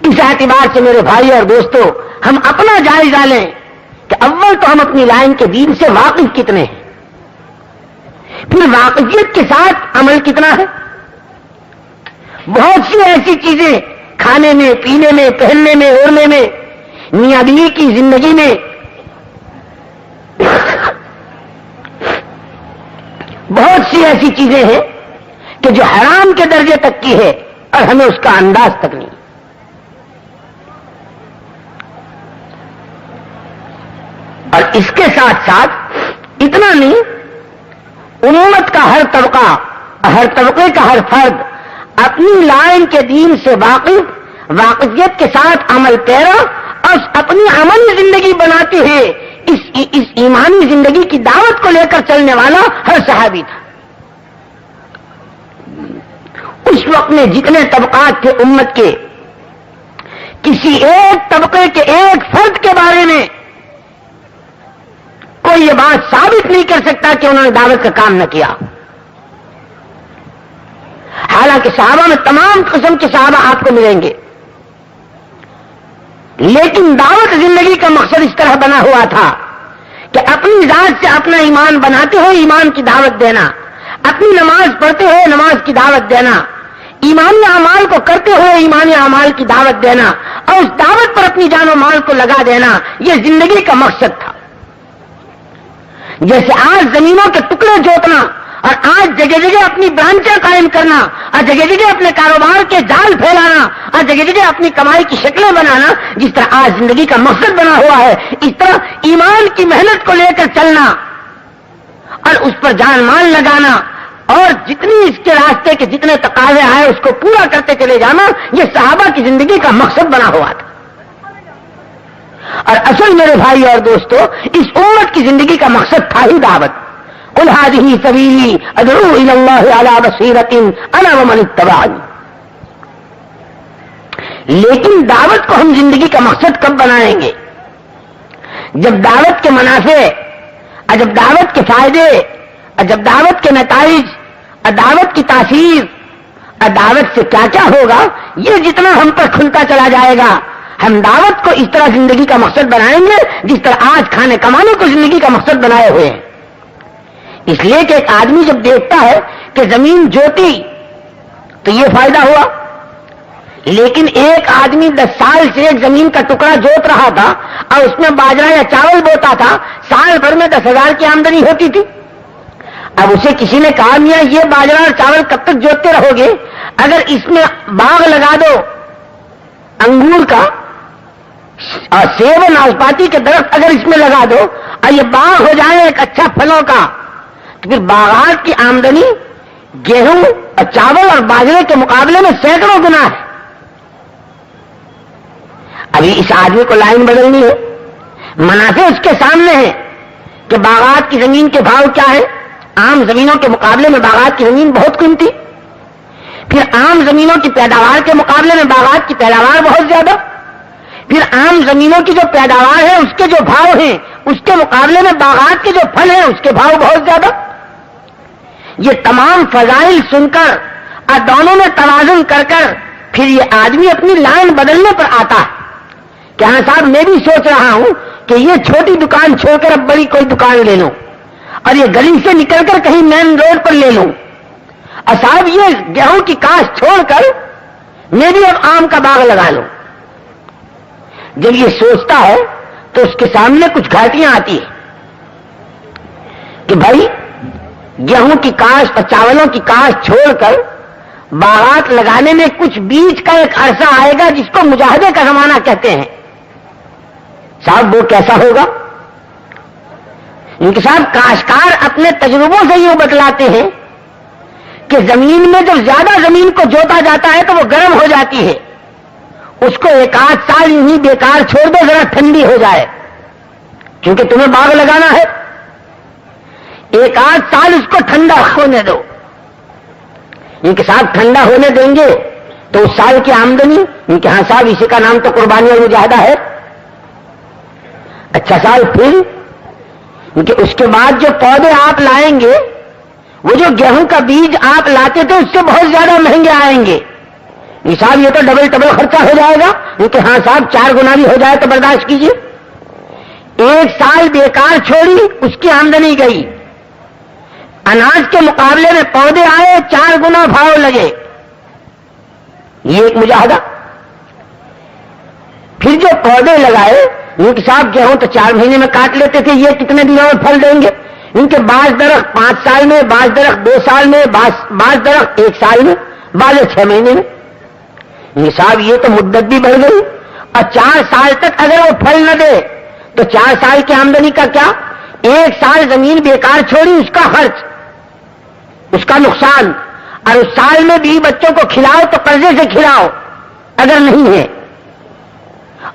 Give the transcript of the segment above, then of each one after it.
اس اعتبار سے میرے بھائی اور دوستو ہم اپنا جائزہ لیں کہ اول تو ہم اپنی لائن کے دین سے واقف کتنے ہیں، پھر واقفیت کے ساتھ عمل کتنا ہے۔ بہت سی ایسی چیزیں کھانے میں، پینے میں، پہننے میں، اوڑھنے میں، میاں بیوی کی زندگی میں بہت سی ایسی چیزیں ہیں کہ جو حرام کے درجے تک کی ہے اور ہمیں اس کا انداز تک نہیں۔ اور اس کے ساتھ ساتھ اتنا نہیں، امت کا ہر طبقہ، ہر طبقے کا ہر فرد اپنی لائن کے دین سے واقفیت کے ساتھ عمل پیرا اور اپنی عملی زندگی بناتے ہیں۔ اس ایمانی زندگی کی دعوت کو لے کر چلنے والا ہر صحابی تھا۔ اس وقت میں جتنے طبقات تھے امت کے، کسی ایک طبقے کے ایک فرد کے بارے میں کوئی یہ بات ثابت نہیں کر سکتا کہ انہوں نے دعوت کا کام نہ کیا۔ حالانکہ صحابہ میں تمام قسم کے صحابہ آپ کو ملیں گے، لیکن دعوت زندگی کا مقصد اس طرح بنا ہوا تھا کہ اپنی ذات سے اپنا ایمان بناتے ہوئے ایمان کی دعوت دینا، اپنی نماز پڑھتے ہوئے نماز کی دعوت دینا، ایمانی اعمال کو کرتے ہوئے ایمانی اعمال کی دعوت دینا اور اس دعوت پر اپنی جان و مال کو لگا دینا، یہ زندگی کا مقصد تھا۔ جیسے آج زمینوں کے ٹکڑے جوتنا اور آج جگہ جگہ اپنی برانچیں قائم کرنا اور جگہ جگہ اپنے کاروبار کے جال پھیلانا اور جگہ جگہ اپنی کمائی کی شکلیں بنانا، جس طرح آج زندگی کا مقصد بنا ہوا ہے، اس طرح ایمان کی محنت کو لے کر چلنا اور اس پر جان مال لگانا اور جتنی اس کے راستے کے جتنے تقاضے آئے اس کو پورا کرتے چلے جانا، یہ صحابہ کی زندگی کا مقصد بنا ہوا تھا۔ اور اصل میرے بھائی اور دوستو اس امت کی زندگی کا مقصد تھا ہی دعوت۔ قل هذه سبيلي ادعو الى الله على بصيرة انا ومن اتبعني۔ لیکن دعوت کو ہم زندگی کا مقصد کب بنائیں گے؟ جب دعوت کے منافع اور جب دعوت کے فائدے اور جب دعوت کے نتائج اور دعوت کی تاثیر اور دعوت سے کیا کیا ہوگا، یہ جتنا ہم پر کھلتا چلا جائے گا، ہم دعوت کو اس طرح زندگی کا مقصد بنائیں گے جس طرح آج کھانے کمانے کو زندگی کا مقصد بنائے ہوئے ہیں۔ اس لیے کہ ایک آدمی جب دیکھتا ہے کہ زمین جوتی تو یہ فائدہ ہوا، لیکن ایک آدمی 10 سال سے ایک زمین کا ٹکڑا جوت رہا تھا اور اس میں باجرہ یا چاول بوتا تھا، سال بھر میں 10,000 کی آمدنی ہوتی تھی۔ اب اسے کسی نے کہا میاں یہ باجرہ اور چاول کب تک جوتتے رہو گے؟ اگر اس میں باغ لگا دو انگور کا اور سیب و ناشپاتی کے درخت اگر اس میں لگا دو اور یہ باغ ہو جائے ایک اچھا پھلوں کا، تو پھر باغات کی آمدنی گیہوں اور چاول اور باجرے کے مقابلے میں سینکڑوں گنا ہے۔ ابھی اس آدمی کو لائن بدلنی ہے، منافع اس کے سامنے ہے کہ باغات کی زمین کے بھاؤ کیا ہے، عام زمینوں کے مقابلے میں باغات کی زمین بہت قیمتی، پھر عام زمینوں کی پیداوار کے مقابلے میں باغات کی پیداوار بہت زیادہ، پھر عام زمینوں کی جو پیداوار ہے اس کے جو بھاؤ ہیں اس کے مقابلے میں باغات کے جو پھل ہیں اس کے بھاؤ بہت زیادہ۔ یہ تمام فضائل سن کر اور دونوں میں توازن کر کر پھر یہ آدمی اپنی لائن بدلنے پر آتا ہے کہ ہاں صاحب میں بھی سوچ رہا ہوں کہ یہ چھوٹی دکان چھوڑ کر اب بڑی کوئی دکان لے لوں اور یہ گلی سے نکل کر کہیں مین روڈ پر لے لوں، اور صاحب یہ گیہوں کی کاشت چھوڑ کر میں بھی اب آم کا باغ لگا لوں۔ جب یہ سوچتا ہے تو اس کے سامنے کچھ گھاٹیاں آتی ہیں کہ بھائی گیہوں کی کاشت اور چاولوں کی کاشت چھوڑ کر باغات لگانے میں کچھ بیچ کا ایک عرصہ آئے گا جس کو مجاہدے کا زمانہ کہتے ہیں۔ صاحب وہ کیسا ہوگا؟ ان کے صاحب کاشتکار اپنے تجربوں سے یوں بتلاتے ہیں کہ زمین میں جب زیادہ زمین کو جوتا جاتا ہے تو وہ گرم ہو جاتی ہے، اس کو 1-8 سال یوں ہی بیکار چھوڑ دو، ذرا ٹھنڈی ہو جائے، کیونکہ تمہیں باغ لگانا ہے، 1-8 سال اس کو ٹھنڈا ہونے دو۔ ان کے ساتھ ٹھنڈا ہونے دیں گے تو اس سال کی آمدنی، ان کے ہاں صاحب اسی کا نام تو قربانی اور مجاہدہ ہے، اچھا سال پھر کیونکہ اس کے بعد جو پودے آپ لائیں گے، وہ جو گیہوں کا بیج آپ لاتے تھے اس سے بہت زیادہ مہنگے آئیں گے، صاحب یہ تو ڈبل خرچہ ہو جائے گا. کہ ہاں صاحب 4 گنا بھی ہو جائے تو برداشت کیجیے. 1 سال بیکار چھوڑی, اس کی آمدنی گئی, اناج کے مقابلے میں پودے آئے, 4 گنا بھاؤ لگے. یہ ایک مجاہدہ. پھر جو پودے لگائے, ان کے صاحب گیہوں تو 4 مہینے میں کاٹ لیتے تھے, یہ کتنے دنوں میں پھل دیں گے. ان کے بعض درخت 5 سال میں, بعض درخت 2 سال میں, بعض درخت 1 سال میں, بعض 6 مہینے میں. صاحب یہ تو مدت بھی بڑھ گئی. اور 4 سال تک اگر وہ پھل نہ دے تو 4 سال کی آمدنی کا کیا؟ 1 سال زمین بیکار چھوڑی, اس کا خرچ, اس کا نقصان. اور اس سال میں بھی بچوں کو کھلاؤ تو قرضے سے کھلاؤ اگر نہیں ہے,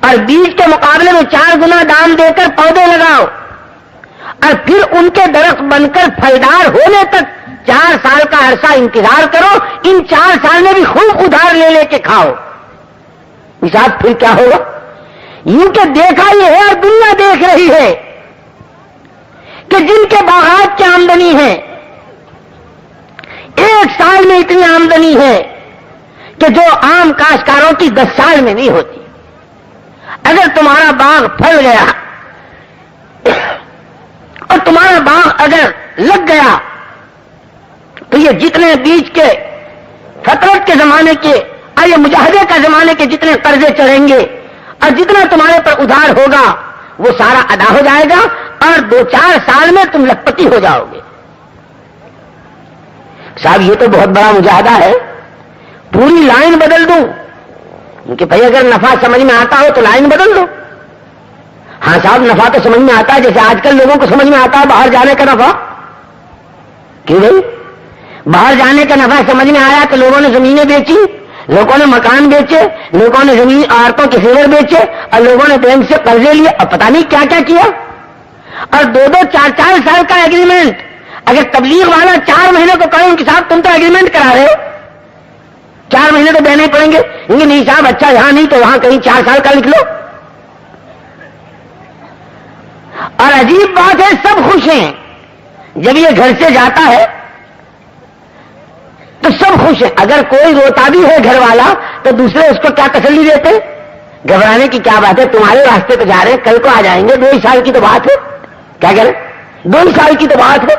اور بیج کے مقابلے میں 4 گنا دام دے کر پودے لگاؤ, اور پھر ان کے درخت بن کر پھلدار ہونے تک 4 سال کا عرصہ انتظار کرو. ان 4 سال میں بھی خوب ادھار لے لے کے کھاؤ. صاحب پھر کیا ہوگا؟ یوں کہ دیکھا یہ ہے اور دنیا دیکھ رہی ہے کہ جن کے باغات کی آمدنی ہے 1 سال میں اتنی آمدنی ہے کہ جو عام کاشتکاروں کی 10 سال میں نہیں ہوتی. اگر تمہارا باغ پھل گیا اور تمہارا باغ اگر لگ گیا تو یہ جتنے بیج کے فطرت کے زمانے کے اور یہ مجاہدے کا زمانے کے جتنے قرضے چڑھیں گے اور جتنا تمہارے پر ادھار ہوگا وہ سارا ادا ہو جائے گا, اور 2-4 سال میں تم لکھپتی ہو جاؤ گے. صاحب یہ تو بہت بڑا مجاہدہ ہے. پوری لائن بدل دوں کہ بھائی اگر نفع سمجھ میں آتا ہو تو لائن بدل دو. ہاں صاحب نفع تو سمجھ میں آتا ہے, جیسے آج کل لوگوں کو سمجھ میں آتا ہے باہر جانے کا نفع. کیوں بھائی؟ باہر جانے کا نفع سمجھ میں آیا کہ لوگوں نے زمینیں بیچی, لوگوں نے مکان بیچے, لوگوں نے زمین عورتوں کے فیور بیچے, اور لوگوں نے بینک سے قرضے لیے, اور پتہ نہیں کیا کیا کیا. اور 2-2, 4-4 سال کا ایگریمنٹ. اگر تبلیغ والا 4 مہینے کو کہے کہ صاحب تم تو ایگریمنٹ کرا رہے ہو, 4 مہینے تو دینے پڑیں گے. نہیں صاحب اچھا یہاں نہیں تو وہاں کہیں 4 سال کا لکھ لو. اور عجیب بات ہے, سب خوش ہیں جب یہ گھر سے جاتا ہے تو سب خوش ہیں. اگر کوئی روتا بھی ہے گھر والا تو دوسرے اس کو کیا تسلی دیتے؟ گھبرانے کی کیا بات ہے, تمہارے راستے پہ جا رہے ہیں, کل کو آ جائیں گے, 2 سال کی تو بات ہے. کیا کہہ رہے؟ 2 سال کی تو بات ہے.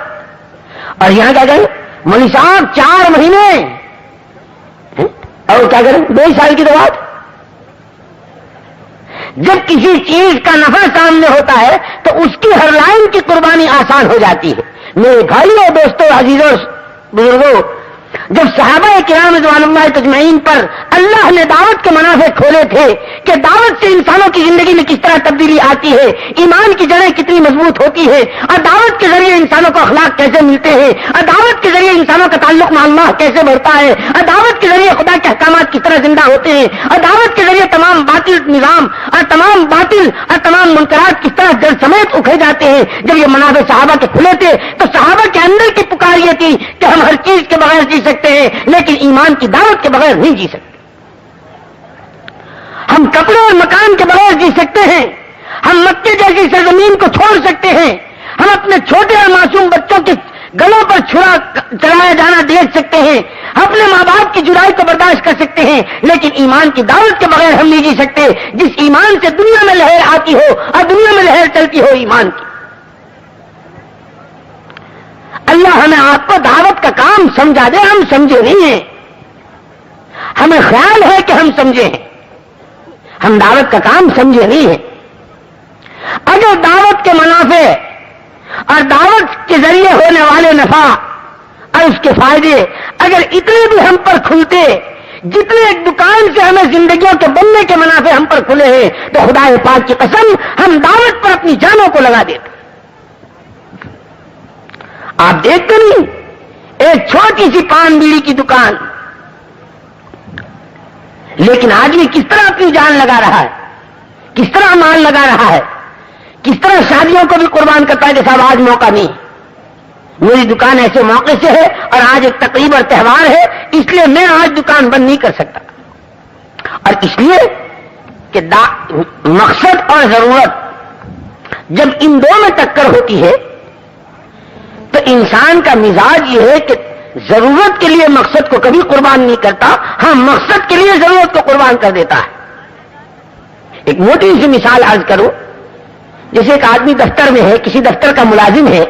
اور یہاں کیا کہیں مولوی صاحب 4 مہینے, اور کیا کریں 2 سال کی تو بات. جب کسی چیز کا نفع سامنے ہوتا ہے تو اس کی ہر لائن کی قربانی آسان ہو جاتی ہے. میرے بھائیوں, دوستوں, عزیزوں, بزرگوں, جب صحابہ کرام رضوان اللہ تجمعین پر اللہ نے دعوت کے منافع کھولے تھے کہ دعوت سے انسانوں کی زندگی میں کس طرح تبدیلی آتی ہے, ایمان کی جڑیں کتنی مضبوط ہوتی ہے, اور دعوت کے ذریعے انسانوں کو اخلاق کیسے ملتے ہیں, اور دعوت کے ذریعے انسانوں کا تعلق مع اللہ کیسے بڑھتا ہے, اور دعوت کے ذریعے خدا کے احکامات کس طرح زندہ ہوتے ہیں, اور دعوت کے ذریعے تمام باطل نظام اور تمام باطل اور تمام منکرات کس طرح جڑ سمیت اکھڑ جاتے ہیں. جب یہ منافع صحابہ کے کھلے تھے تو صحابہ کے اندر کی پکار یہ تھی کہ ہم ہر چیز کے بغیر جی سکتے ہیں لیکن ایمان کی دعوت کے بغیر نہیں جی سکتے. ہم کپڑے اور مکان کے بغیر جی سکتے ہیں, ہم مکے جیسی سرزمین کو چھوڑ سکتے ہیں, ہم اپنے چھوٹے اور معصوم بچوں کے گلوں پر چھرا چلایا جانا دیکھ سکتے ہیں, اپنے ماں باپ کی جدائی کو برداشت کر سکتے ہیں, لیکن ایمان کی دعوت کے بغیر ہم نہیں جی سکتے. جس ایمان سے دنیا میں لہر آتی ہو اور دنیا میں لہر چلتی ہو ایمان کی. اللہ ہمیں آپ کو دعوت کا کام سمجھا دے, ہم سمجھے نہیں ہیں. ہمیں خیال ہے کہ ہم سمجھے ہیں, ہم دعوت کا کام سمجھے نہیں ہیں. اگر دعوت کے منافع اور دعوت کے ذریعے ہونے والے نفع اور اس کے فائدے اگر اتنے بھی ہم پر کھلتے جتنے ایک دکان سے ہمیں زندگیوں کے بننے کے منافع ہم پر کھلے ہیں, تو خدا پاک کی قسم ہم دعوت پر اپنی جانوں کو لگا دیتے. آپ دیکھتے نہیں, ایک چھوٹی سی پان بیڑی کی دکان, لیکن آدمی کس طرح اپنی جان لگا رہا ہے, کس طرح مال لگا رہا ہے, کس طرح شادیوں کو بھی قربان کرتا ہے کہ صاحب آج موقع نہیں, میری دکان ایسے موقع سے ہے اور آج ایک تقریب اور تہوار ہے, اس لیے میں آج دکان بند نہیں کر سکتا. اور اس لیے کہ مقصد اور ضرورت جب ان دو میں ٹکر ہوتی ہے تو انسان کا مزاج یہ ہے کہ ضرورت کے لیے مقصد کو کبھی قربان نہیں کرتا، ہاں مقصد کے لیے ضرورت کو قربان کر دیتا ہے۔ ایک موٹی سی مثال عرض کروں، جیسے ایک آدمی دفتر میں ہے، کسی دفتر کا ملازم ہے،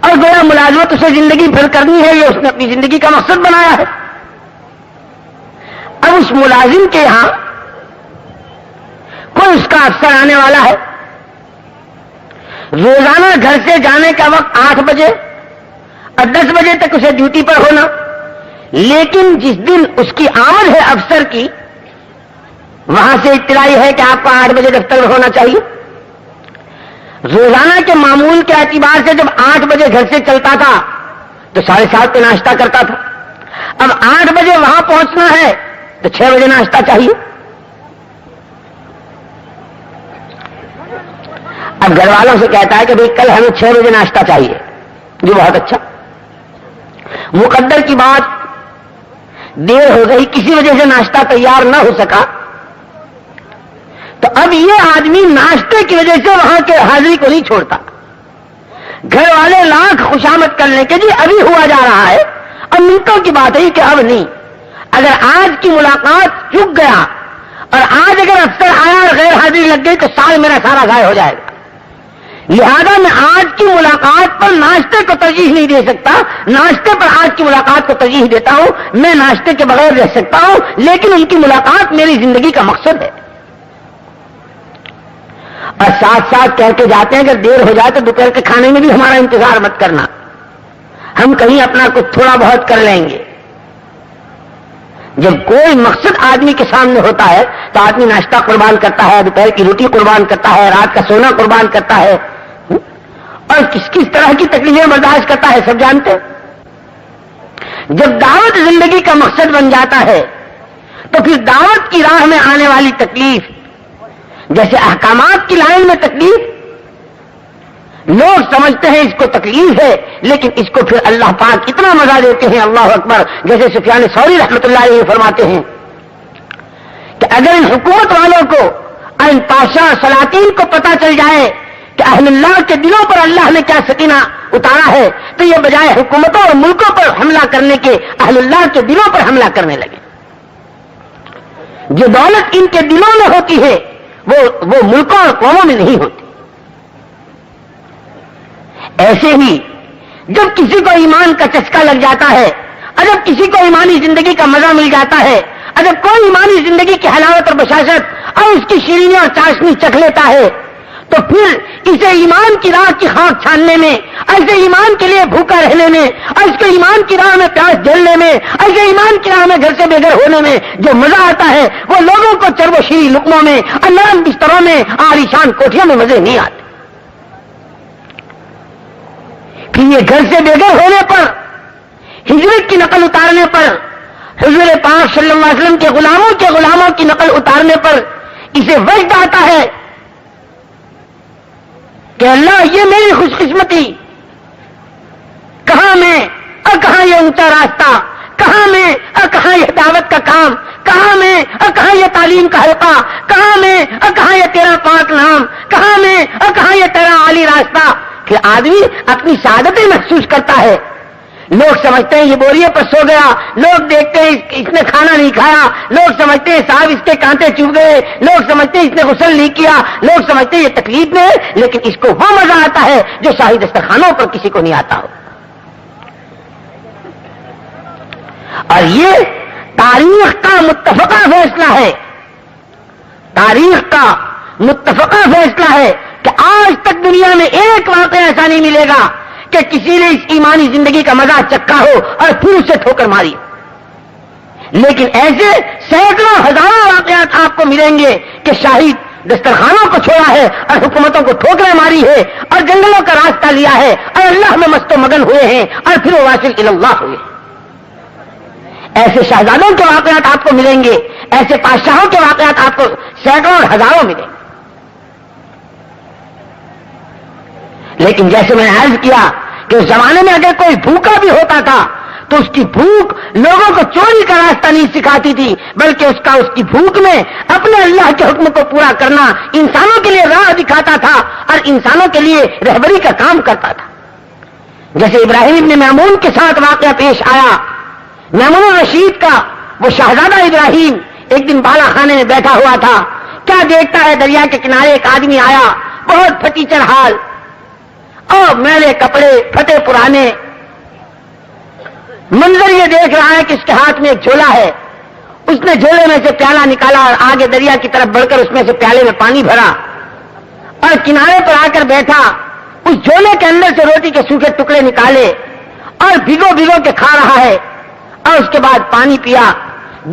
اور گویا ملازمت اسے زندگی بھر کرنی ہے، یہ اس نے اپنی زندگی کا مقصد بنایا ہے۔ اب اس ملازم کے یہاں کوئی اس کا افسر آنے والا ہے، روزانہ گھر سے جانے کا وقت 8 بجے اور 10 بجے تک اسے ڈیوٹی پر ہونا، لیکن جس دن اس کی آمد ہے افسر کی، وہاں سے اطلاع ہے کہ آپ کو 8 بجے دفتر میں ہونا چاہیے۔ روزانہ کے معمول کے اعتبار سے جب 8 بجے گھر سے چلتا تھا تو 7:30 پہ ناشتہ کرتا تھا، اب 8 بجے وہاں پہنچنا ہے تو 6 بجے ناشتہ چاہیے۔ اب گھر والوں سے کہتا ہے کہ بھئی کل ہمیں 6 بجے ناشتہ چاہیے، جو بہت اچھا، مقدر کی بات دیر ہو گئی، کسی وجہ سے ناشتہ تیار نہ ہو سکا، تو اب یہ آدمی ناشتے کی وجہ سے وہاں کے حاضری کو نہیں چھوڑتا۔ گھر والے لاکھ خوشامد کر لیں کہ جی ابھی ہوا جا رہا ہے، اور منٹوں کی بات ہے کہ اب نہیں، اگر آج کی ملاقات چک گیا اور آج اگر افسر آیا اور غیر حاضری لگ گئی تو سال میرا سارا ضائع ہو جائے گا، لہذا میں آج کی ملاقات پر ناشتے کو ترجیح نہیں دے سکتا، ناشتے پر آج کی ملاقات کو ترجیح دیتا ہوں، میں ناشتے کے بغیر رہ سکتا ہوں، لیکن ان کی ملاقات میری زندگی کا مقصد ہے۔ اور ساتھ ساتھ کہہ کے جاتے ہیں اگر دیر ہو جائے تو دوپہر کے کھانے میں بھی ہمارا انتظار مت کرنا، ہم کہیں اپنا کچھ تھوڑا بہت کر لیں گے۔ جب کوئی مقصد آدمی کے سامنے ہوتا ہے تو آدمی ناشتہ قربان کرتا ہے، دوپہر کی روٹی قربان کرتا ہے، رات کا سونا قربان کرتا ہے، اور کس کس طرح کی تکلیفیں برداشت کرتا ہے سب جانتے ہیں۔ جب دعوت زندگی کا مقصد بن جاتا ہے تو پھر دعوت کی راہ میں آنے والی تکلیف، جیسے احکامات کی لائن میں تکلیف، لوگ سمجھتے ہیں اس کو تکلیف ہے، لیکن اس کو پھر اللہ پاک اتنا مزہ دیتے ہیں، اللہ اکبر، جیسے سفیان ثوری رحمۃ اللہ علیہ فرماتے ہیں کہ اگر ان حکومت والوں کو اور ان پادشاہ سلاطین کو پتہ چل جائے کہ اہل اللہ کے دلوں پر اللہ نے کیا سکینہ اتارا ہے، تو یہ بجائے حکومتوں اور ملکوں پر حملہ کرنے کے اہل اللہ کے دلوں پر حملہ کرنے لگے۔ جو دولت ان کے دلوں میں ہوتی ہے وہ ملکوں اور قوموں میں نہیں ہوتی۔ ایسے ہی جب کسی کو ایمان کا چسکا لگ جاتا ہے، اور جب کسی کو ایمانی زندگی کا مزہ مل جاتا ہے، اور جب کوئی ایمانی زندگی کی حلاوت اور بشاشت اور اس کی شیرینی اور چاشنی چکھ لیتا ہے، تو پھر اسے ایمان کی راہ کی خاک چھاننے میں، ایسے ایمان کے لیے بھوکا رہنے میں، اور اس کو ایمان کی راہ میں پیاس جھیلنے میں، ایسے ایمان کی راہ میں گھر سے بے گھر ہونے میں جو مزہ آتا ہے، وہ لوگوں کو چرب و شیریں لقموں میں اور نرم بستروں میں عالیشان کوٹھیوں میں مزے نہیں آتے۔ پھر یہ گھر سے بے گھر ہونے پر، ہجرت کی نقل اتارنے پر، حضور پاک صلی اللہ علیہ وسلم کے غلاموں کی نقل اتارنے پر اسے وجد آتا ہے کہ اللہ یہ میری خوش قسمتی، کہاں میں اور کہاں یہ اونچا راستہ، کہاں میں اور کہاں یہ دعوت کا کام، کہاں میں اور کہاں یہ تعلیم کا حلقہ، کہاں میں اور کہاں یہ تیرا پاک نام، کہاں میں اور کہاں یہ تیرا عالی راستہ۔ کہ آدمی اپنی سعادتیں محسوس کرتا ہے۔ لوگ سمجھتے ہیں یہ بوریے پر سو گیا، لوگ دیکھتے ہیں اس نے کھانا نہیں کھایا، لوگ سمجھتے ہیں صاحب اس کے کانٹے چبھ گئے، لوگ سمجھتے ہیں اس نے غسل نہیں کیا، لوگ سمجھتے ہیں یہ تکلیف میں ہے، لیکن اس کو وہ مزہ آتا ہے جو شاہی دسترخوانوں پر کسی کو نہیں آتا ہو۔ اور یہ تاریخ کا متفقہ فیصلہ ہے، تاریخ کا متفقہ فیصلہ ہے کہ آج تک دنیا میں ایک واقعہ ایسا نہیں ملے گا کہ کسی نے اس ایمانی زندگی کا مزہ چکھا ہو اور پھر اسے ٹھوکر ماری، لیکن ایسے سینکڑوں ہزاروں واقعات آپ کو ملیں گے کہ شاہی دسترخوانوں کو چھوڑا ہے اور حکومتوں کو ٹھوکریں ماری ہے اور جنگلوں کا راستہ لیا ہے اور اللہ میں مست و مگن ہوئے ہیں اور پھر وہ واصل الی اللہ ہوئے۔ ایسے شہزادوں کے واقعات آپ کو ملیں گے، ایسے بادشاہوں کے واقعات آپ کو سینکڑوں اور ہزاروں ملیں گے۔ لیکن جیسے میں نے عرض کیا کہ اس زمانے میں اگر کوئی بھوکا بھی ہوتا تھا تو اس کی بھوک لوگوں کو چوری کا راستہ نہیں سکھاتی تھی، بلکہ اس کی بھوک میں اپنے اللہ کے حکم کو پورا کرنا انسانوں کے لیے راہ دکھاتا تھا اور انسانوں کے لیے رہبری کا کام کرتا تھا۔ جیسے ابراہیم ابن میمون کے ساتھ واقعہ پیش آیا. میمون الرشید کا وہ شہزادہ ابراہیم ایک دن بالا خانے میں بیٹھا ہوا تھا. کیا دیکھتا ہے دریا کے کنارے ایک آدمی آیا, بہت پھٹیچر حال اور میلے کپڑے, پھٹے پرانے. منظر یہ دیکھ رہا ہے کہ اس کے ہاتھ میں ایک جھولا ہے. اس نے جھولے میں سے پیالہ نکالا اور آگے دریا کی طرف بڑھ کر اس میں سے پیالے میں پانی بھرا اور کنارے پر آ کر بیٹھا. اس جھولے کے اندر سے روٹی کے سوکھے ٹکڑے نکالے اور بھگو بھگو کے کھا رہا ہے اور اس کے بعد پانی پیا.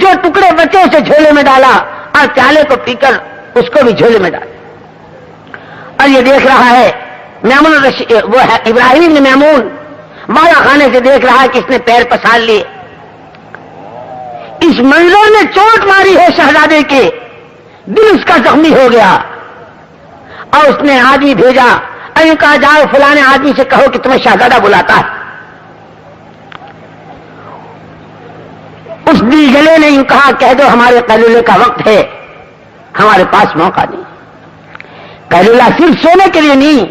جو ٹکڑے بچے اسے جھولے میں ڈالا اور پیالے کو پی کر اس کو بھی جھولے میں ڈالا. اور یہ دیکھ رہا ہے میمون وہ ہے ابراہیم نے میمون بالا خانے سے دیکھ رہا ہے کہ اس نے پیر پسار لیے. اس منظر نے چوٹ ماری ہے شہزادے کے, دل اس کا زخمی ہو گیا اور اس نے آدمی بھیجا اور یوں کہا جاؤ فلانے آدمی سے کہو کہ تمہیں شہزادہ بلاتا ہے. اس دل جلے نے یوں کہا کہہ دو ہمارے قیلولے کا وقت ہے, ہمارے پاس موقع نہیں. قیلولہ صرف سونے کے لیے نہیں,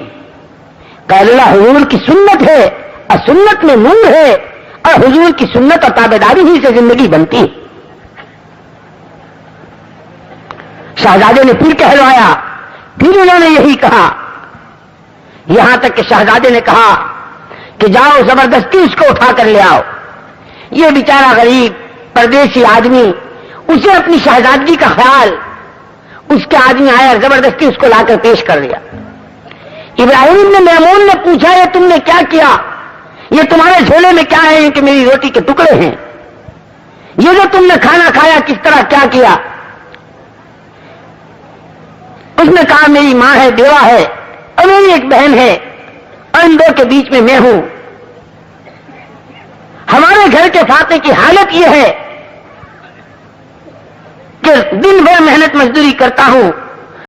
قیلولہ حضور کی سنت ہے اور سنت میں نور ہے اور حضور کی سنت اور تابعداری ہی سے زندگی بنتی ہے. شہزادے نے پھر کہلوایا, پھر انہوں نے یہی کہا, یہاں تک کہ شہزادے نے کہا کہ جاؤ زبردستی اس کو اٹھا کر لے آؤ. یہ بیچارہ غریب پردیسی آدمی, اسے اپنی شہزادگی کا خیال, اس کے آدمی آیا اور زبردستی اس کو لا کر پیش کر دیا. ابراہیم نے میمون نے پوچھا یہ تم نے کیا کیا, یہ تمہارے جھولے میں کیا ہے کہ میری روٹی کے ٹکڑے ہیں, یہ جو تم نے کھانا کھایا کس طرح کیا کیا. اس نے کہا میری ماں ہے, بیوہ ہے اور میری ایک بہن ہے اور ان دو کے بیچ میں ہوں. ہمارے گھر کے فاقے کی حالت یہ ہے کہ دن بھر محنت مزدوری کرتا ہوں